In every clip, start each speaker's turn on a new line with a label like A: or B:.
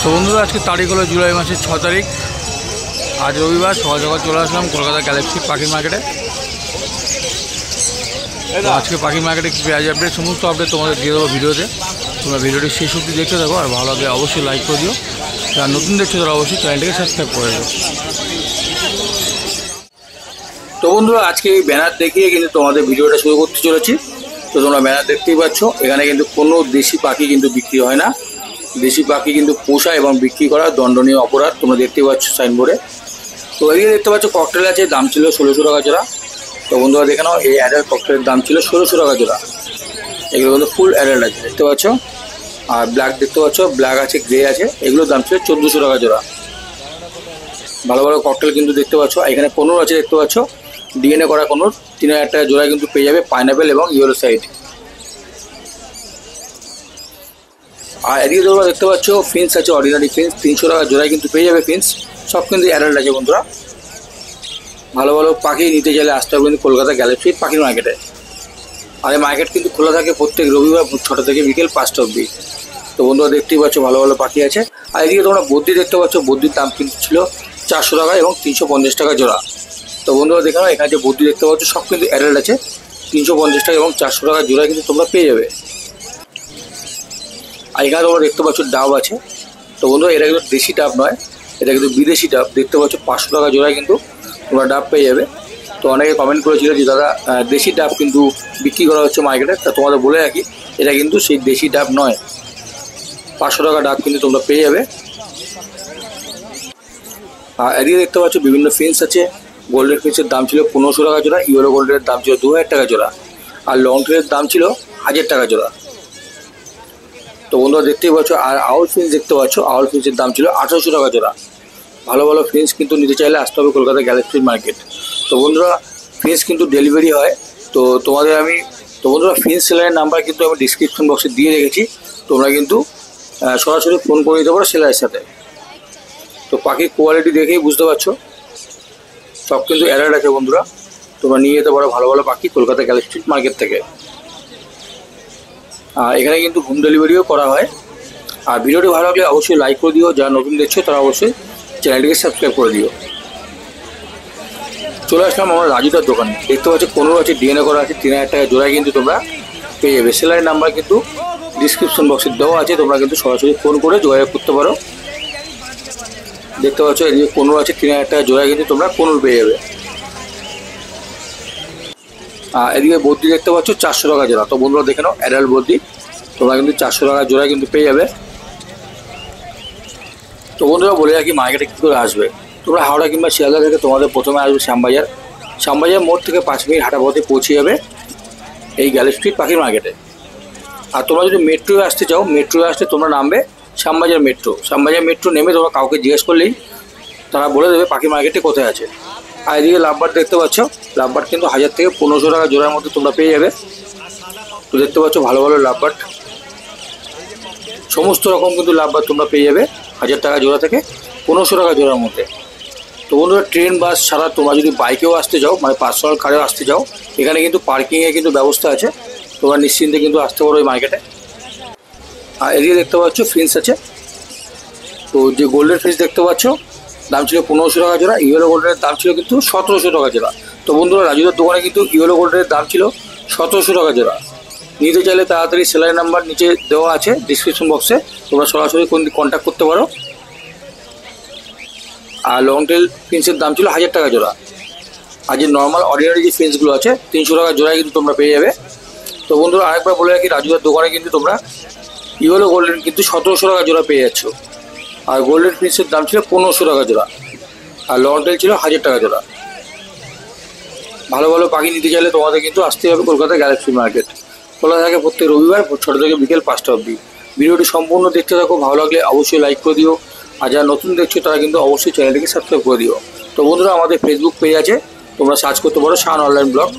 A: তো বন্ধুরা আজকে তারিখ হলো জুলাই মাসের 6 তারিখ। আজ রবিবার সকাল সকাল চলে আসলাম কলকাতা গ্যালাক্সি পাখির মার্কেটে। তো আজকে পাখির মার্কেটে পেঁয়াজ আপডেট সমস্ত আপডেট তোমাদের দিয়ে দেবো ভিডিওতে। তোমরা ভিডিওটি শেষ অবধি দেখতে থাকো, আর ভালো লাগে অবশ্যই লাইক করে দিও। যারা নতুন দেখছো তারা অবশ্যই চ্যানেলটিকে সাবস্ক্রাইব করে দিও। তো বন্ধুরা আজকে এই ব্যানার দেখিয়ে কিন্তু তোমাদের ভিডিওটা শুরু করতে চলেছি। তো তোমরা ব্যানার দেখতেই পাচ্ছ, এখানে কিন্তু কোনো দেশি পাখি কিন্তু বিক্রি হয় না। দেশি পাখি কিন্তু পোষা এবং বিক্রি করা দণ্ডনীয় অপরাধ। তোমরা দেখতেই পাচ্ছ সাইনবোর্ডে। তো এদিকে দেখতে পাচ্ছ ককটেল আছে, দাম ছিল 1600 টাকা জোড়া। তো বন্ধুরা দেখে নাও, এই অ্যাডাল্ট ককটেলের দাম ছিল 1600 টাকা জোড়া। এগুলো কিন্তু ফুল অ্যাডাল্ট আছে, দেখতে পাচ্ছ। আর ব্ল্যাক দেখতে পাচ্ছ, ব্ল্যাক আছে, গ্রে আছে, এগুলোর দাম ছিল 1400 টাকা জোড়া। ভালো ভালো ককটেল কিন্তু দেখতে পাচ্ছ। এখানে কোনোর আছে দেখতে পাচ্ছ, ডিএনএ করা কোনোর 3000 টাকা জোড়া কিন্তু পেয়ে যাবে, পাইনাপেল এবং ইয়েলো সাইড। আর এদিকে তোমরা দেখতে পাচ্ছ ফিন্স আছে, অর্ডিনারি ফিন্স 300 টাকা জোড়ায় কিন্তু পেয়ে যাবে ফিন্স। সব কিন্তু অ্যাডাল্ট আছে বন্ধুরা। ভালো ভালো পাখি নিতে চাইলে আসতে হবে কিন্তু কলকাতা গ্যালাক্সি পাখির মার্কেটে। আর এই মার্কেট কিন্তু খোলা থাকে প্রত্যেক রবিবার 6টা থেকে বিকেল 5টা অবধি। তো বন্ধুরা দেখতেই পাচ্ছ ভালো ভালো পাখি আছে। আর এদিকে তোমরা বদ্রি দেখতে পাচ্ছ, বদ্রির দাম কিন্তু ছিল 400 টাকা এবং 350 টাকা জোড়া। তো বন্ধুরা দেখে নাও, এখানে যে বদ্রি দেখতে পাচ্ছ সব কিন্তু অ্যাডাল্ট আছে, 350 টাকা এবং 400 টাকা জোড়া কিন্তু তোমরা পেয়ে যাবে। আর এখানে তোমরা দেখতে পাচ্ছ ডাব আছে। তো বন্ধুরা এটা কিন্তু দেশি ডাব নয়, এটা কিন্তু বিদেশি ডাব। দেখতে পাচ্ছ 500 টাকা জোড়ায় কিন্তু তোমরা ডাব পেয়ে যাবে। তো অনেকে কমেন্ট করেছিল যে দাদা দেশি ডাব কিন্তু বিক্রি করা হচ্ছে মার্কেটে। তা তোমাদের বলে রাখি, এটা কিন্তু সেই দেশি ডাব নয়। 500 টাকা ডাব কিন্তু তোমরা পেয়ে যাবে। আর এদিকে দেখতে পাচ্ছ বিভিন্ন ফিন্স আছে। গোল্ডেন ফিন্সের দাম ছিল 1500 টাকা জোড়া, ইয়েলো গোল্ডেনের দাম ছিল 2000 টাকা জোড়া, আর লং টেলের দাম ছিল 1000 টাকা জোড়া। তো বন্ধুরা দেখতেই পাচ্ছ। আর আউল ফিন্স দেখতে পাচ্ছ, আউল ফিন্সের দাম ছিল 1800 টাকা জোড়া। ভালো ভালো ফিন্স কিন্তু নিতে চাইলে আসতে হবে কলকাতা গ্যালাক্সি মার্কেট। তো বন্ধুরা ফিন্স কিন্তু ডেলিভারি হয়। তো বন্ধুরা ফিন্স সেলারের নাম্বার কিন্তু আমি ডিসক্রিপশন বক্সে দিয়ে রেখেছি। তোমরা কিন্তু সরাসরি ফোন করে দিতে পারো সেলারের সাথে। তো পাখির কোয়ালিটি দেখেই বুঝতে পারছো, সব কিন্তু অ্যাডাল্ট আছে বন্ধুরা। তোমরা নিয়ে যেতে পারো ভালো ভালো পাখি কলকাতা গ্যালাক্সি মার্কেট থেকে। আর এখানে কিন্তু হোম ডেলিভারিও করা হয়। আর ভিডিওটি ভালো লাগলে অবশ্যই লাইক করে দিও। যারা নতুন দেখছো তারা অবশ্যই চ্যানেলটিকে সাবস্ক্রাইব করে দিও। চলে আসলাম আমার রাজুদার দোকানে। দেখতে পাচ্ছ কোনো আছে, ডিএনএ করা আছে, 3000 টাকা জোড়ায় কিন্তু তোমরা পেয়ে যাবে। সেলারের নাম্বার কিন্তু ডিসক্রিপশন বক্সে দেওয়া আছে, তোমরা কিন্তু সরাসরি ফোন করে যোগাযোগ করতে পারো। দেখতে পাচ্ছ এদিকে কোনো আছে, 3000 টাকা জোড়ায় কিন্তু তোমরা কোনো পেয়ে যাবে। আর এদিকে বদ্রি দেখতে পাচ্ছ 400 টাকা জোড়া। তো বন্ধুরা দেখে নাও, অ্যাডাল্ট বদ্রি তোমরা কিন্তু 400 টাকা জোড়ায় কিন্তু পেয়ে যাবে। তো বন্ধুরা বলে রাখি মার্কেটে কী করে আসবে। তোমরা হাওড়া কিংবা শিয়ালদা থেকে তোমাদের প্রথমে আসবে শ্যামবাজার। শ্যামবাজার মোড় থেকে 5 মিনিট হাঁটা পথে পৌঁছে যাবে এই গ্যালাক্সি পাখির মার্কেটে। আর তোমরা যদি মেট্রোয় আসতে চাও, মেট্রোয় আসতে তোমরা নামবে শ্যামবাজার মেট্রো। শ্যামবাজার মেট্রো নেমে তোমরা কাউকে জিজ্ঞেস করলেই তারা বলে দেবে পাখির মার্কেটে কোথায় আছে। আর এদিকে লাভবার্ড দেখতে পাচ্ছ, লাভবার্ড কিন্তু 1000 থেকে 1500 টাকা জোড়ার মধ্যে তোমরা পেয়ে যাবে। তো দেখতে পাচ্ছ ভালো ভালো লাভবার্ড, সমস্ত রকম কিন্তু লাভবার্ড তোমরা পেয়ে যাবে 1000 টাকা জোড়া থেকে 1500 টাকা জোড়ার মধ্যে। তো বন্ধুরা ট্রেন বাস ছাড়া তোমরা যদি বাইকেও আসতে চাও, মানে পার্সোনাল কারেও আসতে চাও, এখানে কিন্তু পার্কিংয়ের কিন্তু ব্যবস্থা আছে। তোমরা নিশ্চিন্তে কিন্তু আসতে পারো এই মার্কেটে। আর এদিকে দেখতে পাচ্ছ ফিন্স আছে। তো যে গোল্ডেন ফিন্স দেখতে পাচ্ছ দাম ছিল 1500 টাকা জোড়া, ইয়েলো গোল্ডেনের দাম ছিল কিন্তু 1700 টাকা জোড়া। তো বন্ধুরা রাজুদার দোকানে কিন্তু ইয়েলো গোল্ডেনের দাম ছিল 1700 টাকা জোড়া। নিতে চাইলে তাড়াতাড়ি সেলারি নাম্বার নিচে দেওয়া আছে ডিসক্রিপশন বক্সে, তোমরা সরাসরি কন্ট্যাক্ট করতে পারো। আর লং টেল ফিন্সের দাম ছিল 1000 টাকা জোড়া। আর যে নর্মাল অর্ডিনারি যে ফিন্সগুলো আছে 300 টাকা জোড়ায় কিন্তু তোমরা পেয়ে যাবে। তো বন্ধুরা আরেকবার বলে রাখি, রাজুদার দোকানে কিন্তু তোমরা ইয়েলো গোল্ডেন কিন্তু 1700 টাকা জোড়া পেয়ে যাচ্ছ। আর গোল্ডেন ফিন্সের দাম ছিল 1500 টাকা জোড়া, আর লং টেল ছিল 1000 টাকা জোড়া। ভালো ভালো পাখি নিতে চাইলে তোমাদের কিন্তু আসতে হবে কলকাতা গ্যালাক্সি মার্কেট। খোলা থাকে প্রত্যেক রবিবার 6টা থেকে বিকেল 5টা অবধি। ভিডিওটি সম্পূর্ণ দেখতে থাকো, ভালো লাগলে অবশ্যই লাইক করে দিও। আর যারা নতুন দেখছো তারা কিন্তু অবশ্যই চ্যানেলটিকে সাবস্ক্রাইব করে দিও। তো বন্ধুরা আমাদের ফেসবুক পেজ আছে, তোমরা সার্চ করতে পারো শান অনলাইন ব্লগ।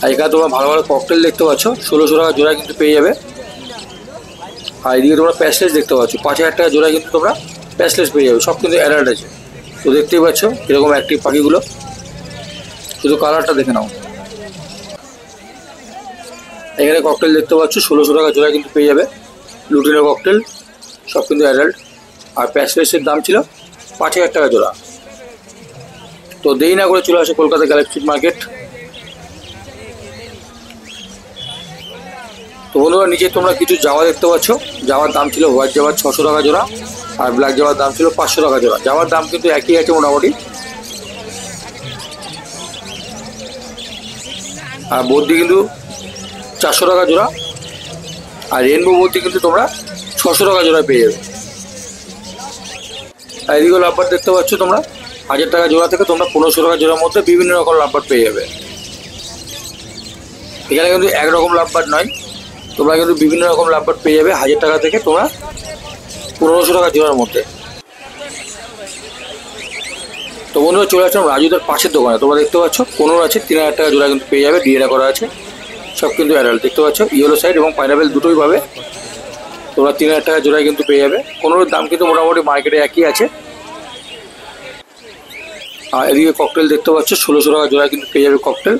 A: আর এখানে তোমরা ভালো ভালো ককটেল দেখতে পাচ্ছ 1600 টাকা জোড়া কিন্তু পেয়ে যাবে। আর এদিকে তোমরা প্যাসলেস দেখতে পাচ্ছ 5000 টাকা জোড়া কিন্তু তোমরা প্যাসলেস পেয়ে যাবে। সব কিন্তু অ্যাডাল্ট আছে। তো দেখতেই পাচ্ছ এরকম অ্যাক্টিভ পাখিগুলো, শুধু কালারটা দেখে নাও। এখানে ককটেল দেখতে পাচ্ছ 1600 টাকা জোড়া কিন্তু পেয়ে যাবে, লুটিনো ককটেল। সব কিন্তু অ্যাডাল্ট। আর প্যাসলেসের দাম ছিল 5,000 টাকা জোড়া। তো দেরি না করে চলে আসে কলকাতা গ্যালাক্সি মার্কেট। তো বন্ধুরা নিচে তোমরা কিছু জামা দেখতে পাচ্ছ। জামার দাম ছিল হোয়াইট জামার 600 টাকা জোড়া, আর ব্ল্যাক জামার দাম ছিল 500 টাকা জোড়া। জামার দাম কিন্তু একই আছে মোটামুটি। আর বদ্যি কিন্তু 400 টাকা জোড়া, আর রেনবো বদ্যি কিন্তু তোমরা 600 টাকা জোড়া পেয়ে যাবে। আর এদিকে লাভবার দেখতে পাচ্ছ তোমরা 1000 টাকা জোড়া থেকে তোমরা 1500 টাকা জোড়ার মধ্যে বিভিন্ন রকম লাভবার পেয়ে যাবে। এখানে কিন্তু একরকম লাভবার নয়, তোমরা কিন্তু বিভিন্ন রকম লাভবার পেয়ে যাবে 1000 টাকা থেকে তোমরা 1500 টাকা জোড়ার মধ্যে। তো বন্ধুরা চলে আসলাম রাজুদার পাশের দোকানে। তোমরা দেখতে পাচ্ছ কোনোর আছে 3000 টাকা জোড়া কিন্তু পেয়ে যাবে, ডিএনএ করা আছে, সব কিন্তু অ্যাডাল্ট। দেখতে পাচ্ছ ইয়েলো সাইড এবং পাইনাপেল দুটোই পাবে তোমরা 3000 টাকা জোড়ায় কিন্তু পেয়ে যাবে। কোনোর দাম কিন্তু মোটামুটি মার্কেটে একই আছে। আর এদিকে ককটেল দেখতে পাচ্ছ 1600 টাকা জোড়ায় কিন্তু পেয়ে যাবে ককটেল।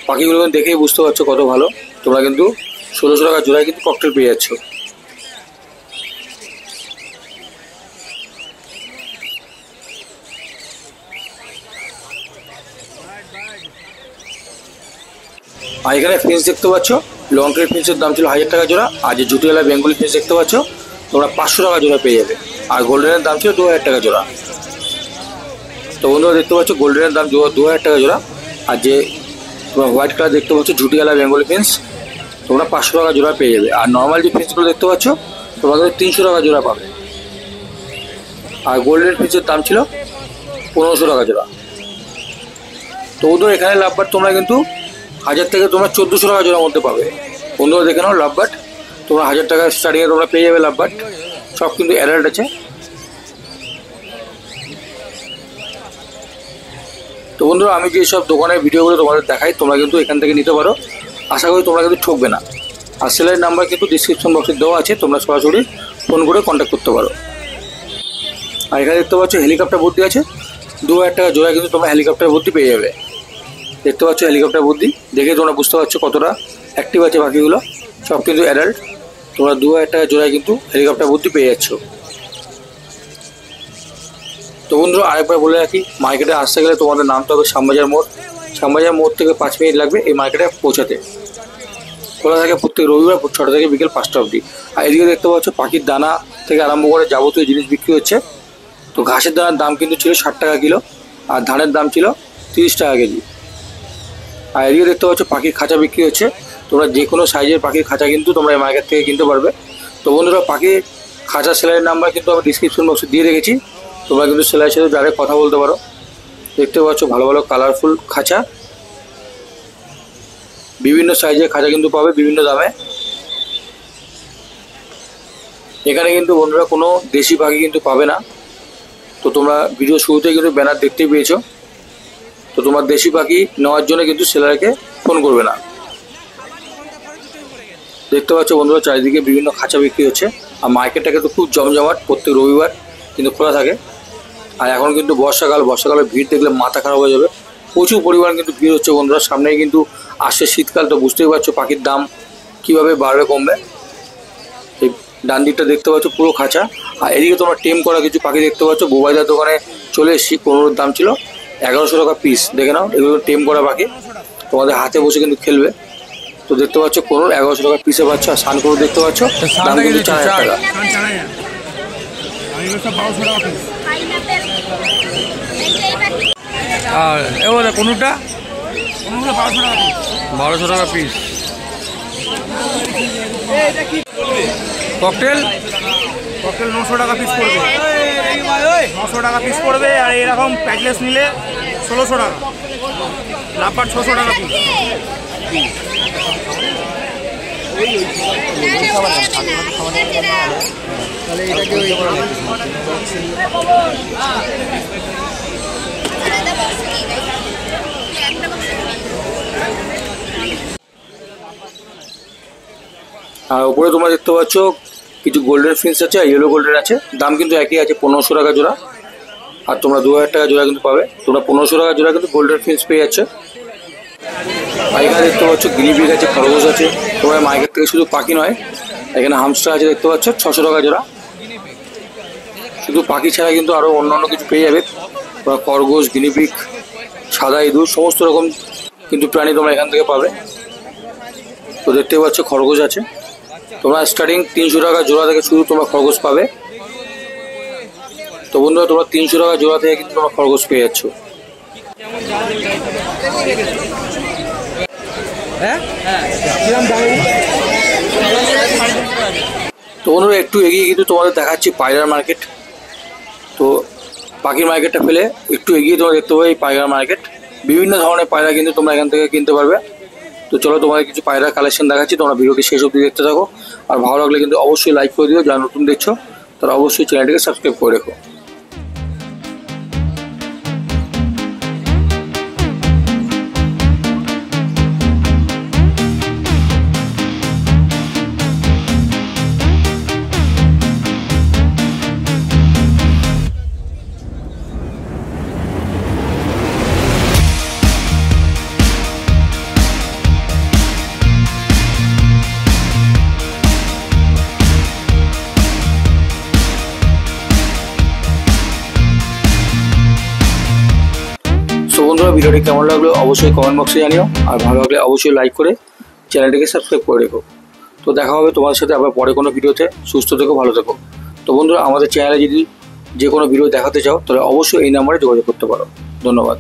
A: পাখিগুলো দেখেই বুঝতে পারছো কত ভালো। তোমরা কিন্তু 1600 টাকা জোড়ায় কিন্তু ককটেল পেয়ে যাচ্ছ। আর এখানে ফিন্স দেখতে পাচ্ছ, লং ট্রেড ফিন্সের দাম ছিল 1000 টাকা জোড়া। আর যে জুটিওয়ালা বেঙ্গলি ফিন্স দেখতে পাচ্ছ তোমরা 500 টাকা জোড়া পেয়ে যাবে। আর গোল্ডেনের দাম ছিল 2000 টাকা জোড়া। তো বন্ধুরা দেখতে পাচ্ছ গোল্ডেনের দাম 2000 টাকা জোড়া। আর যে তোমরা হোয়াইট কালার দেখতে পাচ্ছ জুটিওয়ালা বেঙ্গলি ফিন্স তোমরা 500 টাকা জোড়া পেয়ে যাবে। আর নর্মাল যে ফিন্সগুলো দেখতে পাচ্ছ তোমাদের 300 টাকা জোড়া পাবে। আর গোল্ডেন ফিন্সের দাম ছিল 1500 টাকা জোড়া। তো বন্ধুরা এখানে লাভবাট তোমরা কিন্তু 1000 থেকে তোমরা 1400 টাকা জোড়ার মধ্যে পাবে। বন্ধুরা দেখে নাও লাভবাট তোমরা 1000 টাকা স্টার্টিংয়ে তোমরা পেয়ে যাবে লাভবাট, সব কিন্তু অ্যাডাল্ট আছে। তো বন্ধুরা আমি যে সব দোকানের ভিডিওগুলো তোমাদের দেখাই তোমরা কিন্তু এখান থেকে নিতে পারো, আশা করি তোমরা কিন্তু ঠকবে না। আর সেলের নাম্বার কিন্তু ডিসক্রিপশন বক্সে দেওয়া আছে, তোমরা সরাসরি ফোন করে কন্ট্যাক্ট করতে পারো। আর এখানে দেখতে পাচ্ছ হেলিকপ্টার বুদ্ধি আছে 2000 টাকা জোড়ায় কিন্তু তোমরা হেলিকপ্টার বুদ্ধি পেয়ে যাবে। দেখতে পাচ্ছ হেলিকপ্টার বুদ্ধি, দেখে তোমরা বুঝতে পারছো কতটা অ্যাক্টিভ আছে পাখিগুলো, সব কিন্তু অ্যাডাল্ট। তোমরা 2000 টাকা জোড়ায় কিন্তু হেলিকপ্টার বুদ্ধি পেয়ে যাচ্ছ। তো বন্ধুরা আরেকবার বলে রাখি, মার্কেটে আসতে গেলে তোমাদের নামতে হবে শ্যামবাজার মোড়। শ্যামবাজার মোড় থেকে 5 মিনিট লাগবে এই মার্কেটে পৌঁছাতে। খোলা থাকে প্রত্যেক রবিবার 6টা থেকে বিকেল 5টা অবধি। আর এদিকে দেখতে পাচ্ছ পাখির দানা থেকে আরম্ভ করে যাবতীয় জিনিস বিক্রি হচ্ছে। তো ঘাসের দানার দাম কিন্তু ছিল 60 টাকা কিলো, আর ধানের দাম ছিল 30 টাকা কেজি। আর এদিকে দেখতে পাচ্ছ পাখির খাঁচা বিক্রি হচ্ছে। তোমরা যে কোনো সাইজের পাখির খাঁচা কিন্তু তোমরা এই মার্কেট থেকে কিনতে পারবে। তো বন্ধুরা পাখির খাঁচা সেলাইয়ের নাম্বার কিন্তু আমি ডিসক্রিপশন বক্সে দিয়ে রেখেছি, তোমরা কিন্তু সেলাইয়ের সাথে ডাইরেক্ট কথা বলতে পারো। দেখতে পাচ্ছ ভালো ভালো কালারফুল খাঁচা, বিভিন্ন সাইজের খাঁচা কিন্তু পাবে বিভিন্ন দামে। এখানে কিন্তু বন্ধুরা কোনো দেশি পাখি কিন্তু পাবে না। তো তোমরা ভিডিও শুরুতেই কিন্তু ব্যানার দেখতেই পেয়েছো। তো তোমার দেশি পাখি নেওয়ার জন্য কিন্তু সেলারকে ফোন করবে না। দেখতে পাচ্ছ বন্ধুরা চারিদিকে বিভিন্ন খাঁচা বিক্রি হচ্ছে। আর মার্কেটটা কিন্তু খুব জমজমাট, প্রত্যেক রবিবার কিন্তু খোলা থাকে। আর এখন কিন্তু বর্ষাকালে ভিড় দেখলে মাথা খারাপ হয়ে যাবে, প্রচুর পরিমাণ কিন্তু ভিড় হচ্ছে বন্ধুরা। সামনেই কিন্তু আসছে শীতকাল, তো বুঝতেই পারছো পাখির দাম কীভাবে বাড়বে কমবে। এই ডান দিকটা দেখতে পাচ্ছ পুরো খাঁচা। আর এদিকে তোমরা টেম করা কিছু পাখি দেখতে পাচ্ছ। বোবাইদার দোকানে চলে এসেছি, কোনোর দাম ছিল 1100 টাকা পিস। দেখে নাও এগুলো টেম করা পাখি, তোমাদের হাতে বসে কিন্তু খেলবে। তো দেখতে পাচ্ছ কোনোর 1100 টাকা পিসে পাচ্ছ। আর সান কোনো দেখতে পাচ্ছ দাম কিন্তু 4000 টাকা।
B: আর এবারে কোনোটা 1200 টাকা পিস। ককটেল
C: 900 টাকা পিস পড়বে, 900 টাকা পিস পড়বে। আর এরকম প্যাকেজ নিলে 1600 টাকা। লাভবার 600 টাকা পিস।
A: আর উপরে তোমরা দেখতে পাচ্ছ কিছু গোল্ডেন ফিন্স আছে আর ইয়েলো গোল্ডেন আছে, দাম কিন্তু একই আছে 1500 টাকা জোড়া। আর তোমরা 2000 টাকা জোড়া কিন্তু পাবে। তোমরা 1500 টাকা জোড়া কিন্তু গোল্ডেন ফিন্স পেয়ে যাচ্ছে। পাইকারি দেখতে পাচ্ছ গিনিপিগ আছে, খরগোশ আছে। তোমার মার্কেট থেকে শুধু পাখি নয়, এখানে হামস্টার আছে দেখতে পাচ্ছ 600 টাকা জোড়া। শুধু পাখি ছাড়া কিন্তু আরও অন্যান্য কিছু পেয়ে যাবে। তোমরা খরগোশ, গিনিপিগ, সাদা ইঁদুর সমস্ত রকম কিন্তু প্রাণী তোমরা এখান থেকে পাবে। তো দেখতে পাচ্ছ খরগোশ আছে। তোমরা স্টার্টিং 300 টাকা জোড়া থেকে শুধু তোমরা খরগোশ পাবে। তো বন্ধুরা তোমরা 300 টাকা জোড়া থেকে কিন্তু তোমরা খরগোশ পেয়ে যাচ্ছ। তো বন্ধুরা একটু এগিয়ে কিন্তু তোমাদের দেখাচ্ছি পায়রার মার্কেট। তো পাখির মার্কেটটা ফেলে একটু এগিয়ে তোমরা দেখতে পাবে এই পায়রা মার্কেট। বিভিন্ন ধরনের পায়রা কিন্তু তোমরা এখান থেকে কিনতে পারবে। তো চলো তোমাদের কিছু পায়রা কালেকশন দেখাচ্ছি, তোমরা ভিডিওটি শেষ অবধি দেখতে থাকো। আর ভালো লাগলে কিন্তু অবশ্যই লাইক করে দিও, যারা নতুন দেখছো তারা অবশ্যই চ্যানেলটিকে সাবস্ক্রাইব করে রেখো। বন্ধুরা ভিডিওটি কেমন লাগলো অবশ্যই কমেন্ট বক্সে জানিও, আর ভালো লাগলে অবশ্যই লাইক করে চ্যানেলটিকে সাবস্ক্রাইব করে রেখো। তো দেখা হবে তোমাদের সাথে আবার পরে কোনো ভিডিওতে। সুস্থ থেকো, ভালো থেকো। তো বন্ধুরা আমাদের চ্যানেলে যদি যে কোনো ভিডিও দেখাতে চাও তাহলে অবশ্যই এই নাম্বারে যোগাযোগ করতে পারো। ধন্যবাদ।